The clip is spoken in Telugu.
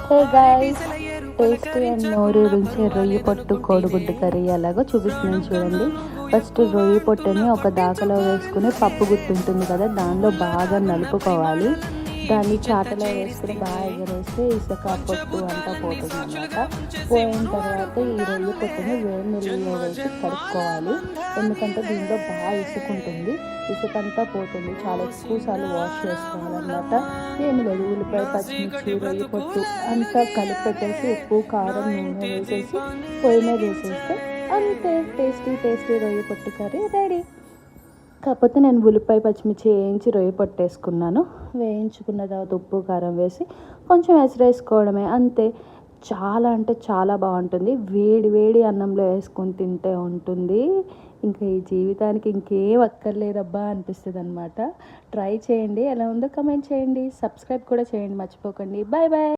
హే గాయ్స్, టేస్టీ అండ్ నోరూరించే రొయ్యి పొట్టు కోడిగుడ్డు కర్రీ ఎలాగో చూపిస్తున్నాను చూడండి. ఫస్ట్ రొయ్యి పొట్టుని ఒక దాకలో వేసుకుని పప్పు గుత్తి ఉంటుంది కదా, దానిలో బాగా నలుపుకోవాలి. దాన్ని చాటలో వేసుకుని బాగా ఎగరేస్తే ఇసుక పొట్టు అంతా పోతుంది అనమాట. పోయిన తర్వాత ఈ రొయ్యి పొట్టుని వేడి నీళ్ళలో వేసి కడుక్కోవాలి. ఎందుకంటే దీంట్లో బాగా ఇసుకుంటుంది, ఇసుకంతా పోతుంది. చాలా ఎక్కువ సార్లు వాష్ చేసుకోవాలన్నమాట. ఏమి లేదు, ఉల్లిపాయ, పచ్చిమిర్చి, రొయ్యి పొట్టు అంతా కలిపెట్టేసి ఉప్పు, కారం, నూనె వేసేసి పొయ్యి మీద వేసేస్తే అంతే, టేస్టీ టేస్టీ రొయ్యి పొట్టు కర్రీ రెడీ. కాకపోతే నేను ఉల్లిపాయ, పచ్చిమిర్చి వేయించి రొయ్యి పొట్టేసుకున్నాను. వేయించుకున్న తర్వాత ఉప్పు, కారం వేసి కొంచెం ఎసరేసుకోవడమే, అంతే. చాలా అంటే చాలా బాగుంటుంది. వేడి వేడి అన్నంలో వేసుకొని తింటే ఉంటుంది. ఇంకా ఈ జీవితానికి ఇంకేం అక్కర్లేదబ్బా అనిపిస్తుంది అనమాట. ట్రై చేయండి, ఎలా ఉందో కమెంట్ చేయండి, సబ్స్క్రైబ్ కూడా చేయండి మర్చిపోకండి. Bye bye.